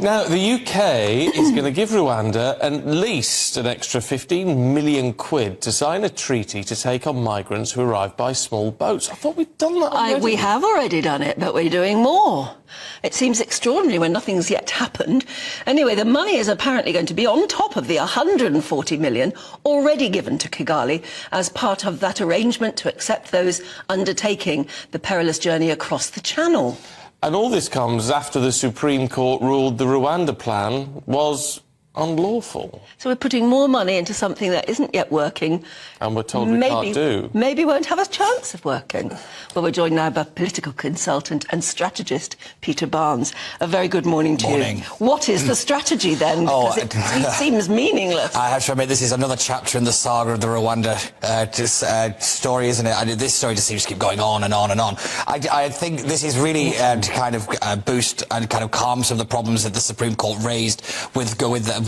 Now, the UK is going to give Rwanda at least an extra 15 million quid to sign a treaty to take on migrants who arrive by small boats. I thought we'd done that already. We have already done it, but we're doing more. It seems extraordinary when nothing's yet happened. Anyway, the money is apparently going to be on top of the 140 million already given to Kigali as part of that arrangement to accept those undertaking the perilous journey across the Channel. And all this comes after the Supreme Court ruled the Rwanda plan was unlawful. So we're putting more money into something that isn't yet working. And we're told we can't do. Maybe won't have a chance of working. Well, we're joined now by political consultant and strategist Peter Barnes. A very good morning to you. What is the strategy then? Because it seems meaningless. I have to admit, this is another chapter in the saga of the Rwanda story, isn't it? This story just seems to keep going on and on and on. I think this is really to kind of boost and kind of calm some of the problems that the Supreme Court raised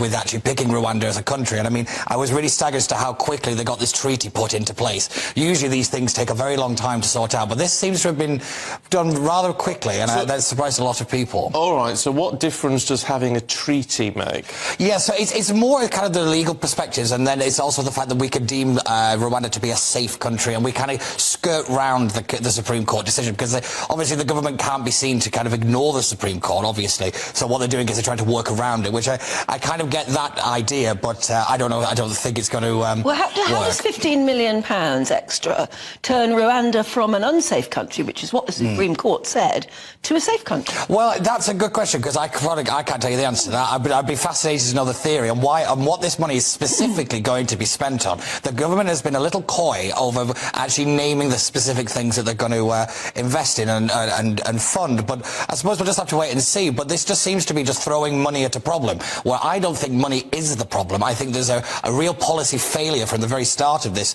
with actually picking Rwanda as a country. And I mean, I was really staggered as to how quickly they got this treaty put into place. Usually these things take a very long time to sort out, but this seems to have been done rather quickly, and that surprised a lot of people. All right, so what difference does having a treaty make? Yeah, so it's more kind of the legal perspectives, and then it's also the fact that we could deem Rwanda to be a safe country, and we kind of skirt round the Supreme Court decision, because obviously the government can't be seen to kind of ignore the Supreme Court, obviously. So what they're doing is they're trying to work around it, which I kind of get that idea, but I don't know. I don't think it's going to well, how does £15 million extra turn Rwanda from an unsafe country, which is what the Supreme Court said, to a safe country? Well, that's a good question, because I can't tell you the answer to that. I'd be fascinated to know the theory and why and what this money is specifically going to be spent on. The government has been a little coy over actually naming the specific things that they're going to invest in and fund, but I suppose we'll just have to wait and see. But this just seems to be just throwing money at a problem, where I don't think money is the problem. I think there's a real policy failure from the very start of this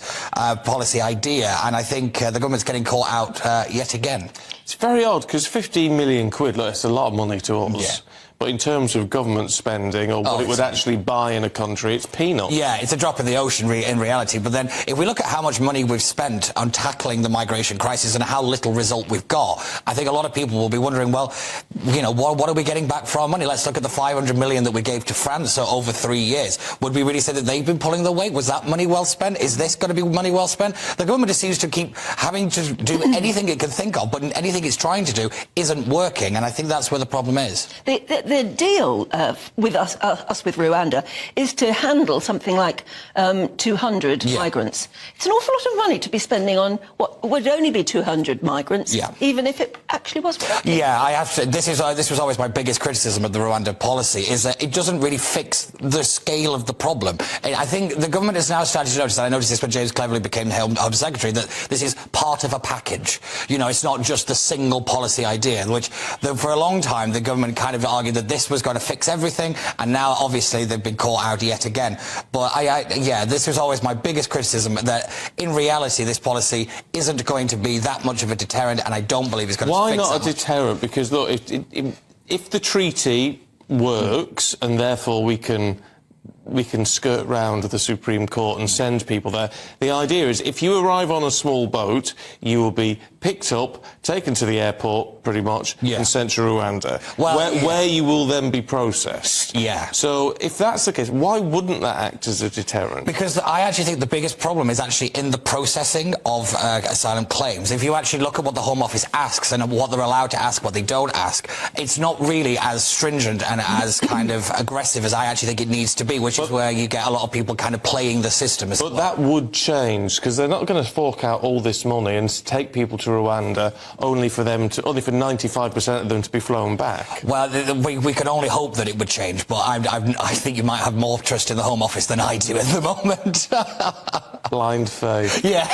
policy idea, and I think the government's getting caught out yet again. It's very odd, because 15 million quid, look, it's a lot of money to us. Yeah. But in terms of government spending or what it would actually buy in a country, it's peanuts. Yeah, it's a drop in the ocean in reality. But then if we look at how much money we've spent on tackling the migration crisis and how little result we've got, I think a lot of people will be wondering, well, you know, what are we getting back for our money? Let's look at the 500 million that we gave to France over 3 years. Would we really say that they've been pulling the weight? Was that money well spent? Is this going to be money well spent? The government just seems to keep having to do anything it can think of, but anything it's trying to do isn't working, and I think that's where the problem is. The deal with us with Rwanda is to handle something like 200 migrants. It's an awful lot of money to be spending on what would only be 200 migrants, even if it actually was working. Yeah, I have to. This was always my biggest criticism of the Rwanda policy, is that it doesn't really fix the scale of the problem. I think the government has now started to notice, and I noticed this when James Cleverly became Home Secretary, that this is part of a package. You know, it's not just the single policy idea, which for a long time the government kind of argued that this was going to fix everything, and now obviously they've been caught out yet again. But yeah, this was always my biggest criticism, that in reality this policy isn't going to be that much of a deterrent, and I don't believe it's going to fix it. Why not a deterrent? Because look, if the treaty works and therefore we can skirt round the Supreme Court and send people there. The idea is, if you arrive on a small boat, you will be picked up, taken to the airport, pretty much, and sent to Rwanda, where you will then be processed. Yeah. So, if that's the case, why wouldn't that act as a deterrent? Because I actually think the biggest problem is actually in the processing of asylum claims. If you actually look at what the Home Office asks and what they're allowed to ask, what they don't ask, it's not really as stringent and as kind of aggressive as I actually think it needs to be, which is where you get a lot of people kind of playing the system as well. But that would change, because they're not going to fork out all this money and take people to Rwanda only for 95% of them to be flown back. Well, we can only hope that it would change, but I think you might have more trust in the Home Office than I do at the moment. Blind faith. Yeah,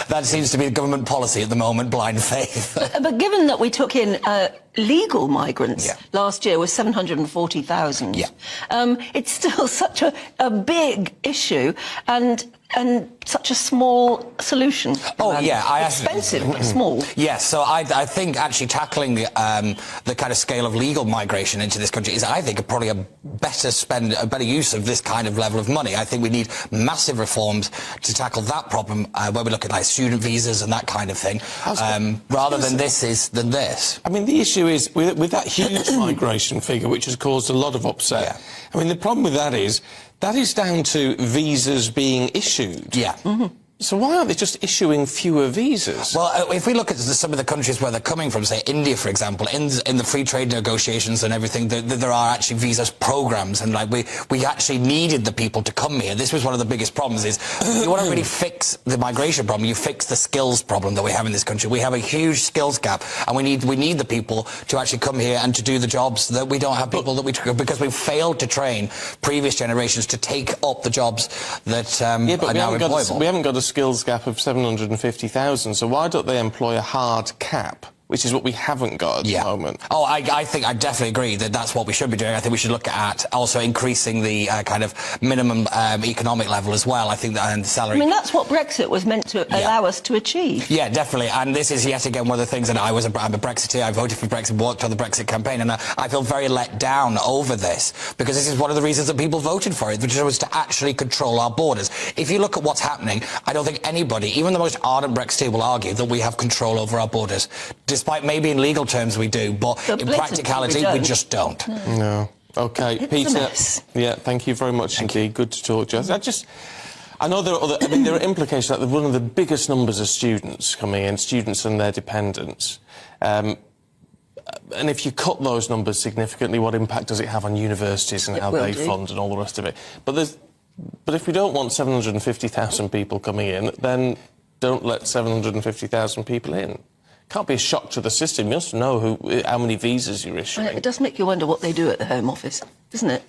that seems to be the government policy at the moment, blind faith. But given that we took in legal migrants last year was 740,000, it's still such a big issue, and and such a small solution. Oh, yeah. Expensive, but small. Yes, so I think actually tackling the kind of scale of legal migration into this country is, I think, probably a better use of this kind of level of money. I think we need massive reforms to tackle that problem, where we look at like student visas and that kind of thing, rather than this. I mean, the issue is with that huge migration figure, which has caused a lot of upset. Yeah. I mean, the problem with that is down to visas being issued. Yeah. Mm-hmm. So why aren't they just issuing fewer visas? Well, if we look at some of the countries where they're coming from, say India, for example, in the free trade negotiations and everything, there are actually visas programs, and like we actually needed the people to come here. This was one of the biggest problems. Is you want to really fix the migration problem, you fix the skills problem that we have in this country. We have a huge skills gap, and we need the people to actually come here and to do the jobs that we don't have people because we've failed to train previous generations to take up the jobs that are now employable. We haven't got a skills gap of 750,000, so why don't they employ a hard cap, which is what we haven't got at the moment? Oh, I think I definitely agree that that's what we should be doing. I think we should look at also increasing the kind of minimum economic level as well. I think that, and salary. I mean, that's what Brexit was meant to allow us to achieve. Yeah, definitely. And this is yet again one of the things that I'm a Brexiteer. I voted for Brexit, worked on the Brexit campaign, and I feel very let down over this, because this is one of the reasons that people voted for it, which was to actually control our borders. If you look at what's happening, I don't think anybody, even the most ardent Brexiteer, will argue that we have control over our borders. Despite maybe in legal terms we do, but in practicality we just don't. No. Okay, It's Peter. a mess. Yeah, thank you very much indeed. Good to talk to you. I know there are there are implications, like one of the biggest numbers of students coming in, students and their dependents. And if you cut those numbers significantly, what impact does it have on universities and how they fund and all the rest of it? But if we don't want 750,000 people coming in, then don't let 750,000 people in. Can't be a shock to the system. You must know how many visas you're issuing. It does make you wonder what they do at the Home Office, doesn't it?